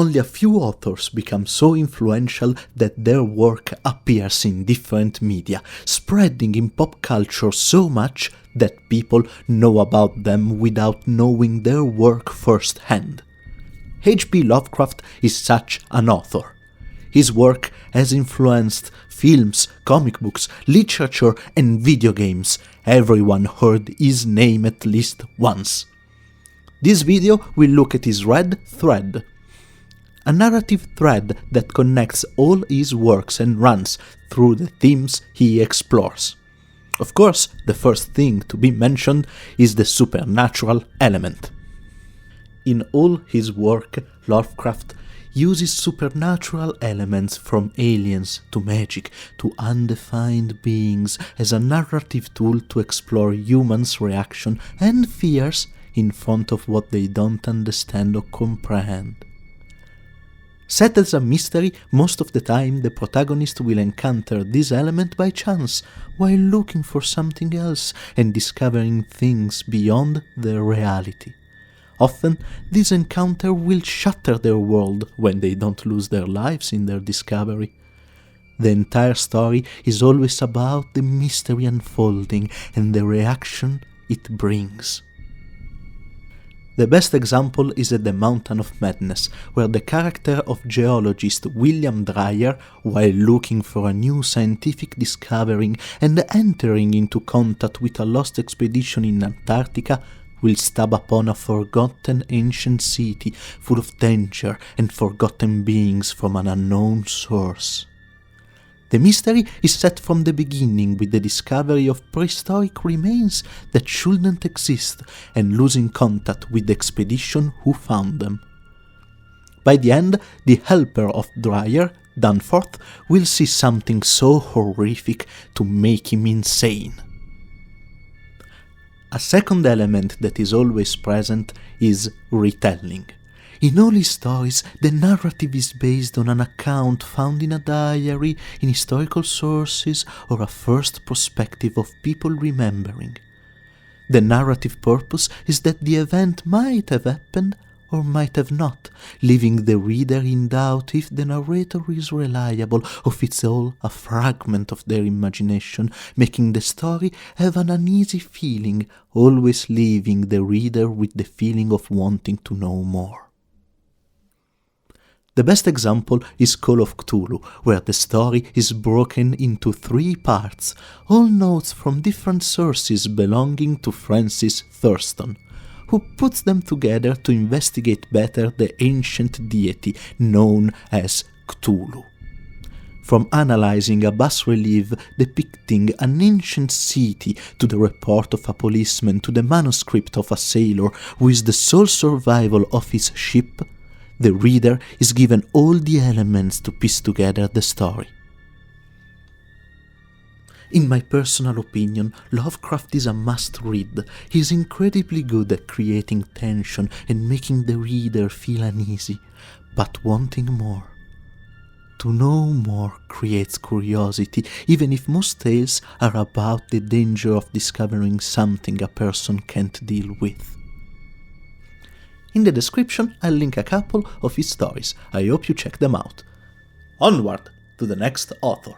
only a few authors become so influential that their work appears in different media, spreading in pop culture so much that people know about them without knowing their work firsthand. H.P. Lovecraft is such an author. His work has influenced films, comic books, literature, and video games. Everyone heard his name at least once. This video will look at his red thread, a narrative thread that connects all his works and runs through the themes he explores. Of course, the first thing to be mentioned is the supernatural element. In all his work, Lovecraft uses supernatural elements from aliens to magic to undefined beings as a narrative tool to explore humans' reaction and fears in front of what they don't understand or comprehend. Set as a mystery, most of the time the protagonist will encounter this element by chance while looking for something else and discovering things beyond their reality. Often, this encounter will shatter their world when they don't lose their lives in their discovery. The entire story is always about the mystery unfolding and the reaction it brings. The best example is at the Mountain of Madness, where the character of geologist William Dreyer, while looking for a new scientific discovery and entering into contact with a lost expedition in Antarctica, will stumble upon a forgotten ancient city full of danger and forgotten beings from an unknown source. The mystery is set from the beginning with the discovery of prehistoric remains that shouldn't exist and losing contact with the expedition who found them. By the end, the helper of Dreyer, Danforth, will see something so horrific to make him insane. A second element that is always present is retelling. In all his stories, the narrative is based on an account found in a diary, in historical sources, or a first perspective of people remembering. The narrative purpose is that the event might have happened or might have not, leaving the reader in doubt if the narrator is reliable or if it's all a fragment of their imagination, making the story have an uneasy feeling, always leaving the reader with the feeling of wanting to know more. The best example is Call of Cthulhu, where the story is broken into 3 parts, all notes from different sources belonging to Francis Thurston, who puts them together to investigate better the ancient deity known as Cthulhu. From analyzing a bas-relief depicting an ancient city to the report of a policeman to the manuscript of a sailor who is the sole survival of his ship, the reader is given all the elements to piece together the story. In my personal opinion, Lovecraft is a must-read. He is incredibly good at creating tension and making the reader feel uneasy, but wanting more. To know more creates curiosity, even if most tales are about the danger of discovering something a person can't deal with. In the description, I'll link a couple of his stories. I hope you check them out. Onward to the next author.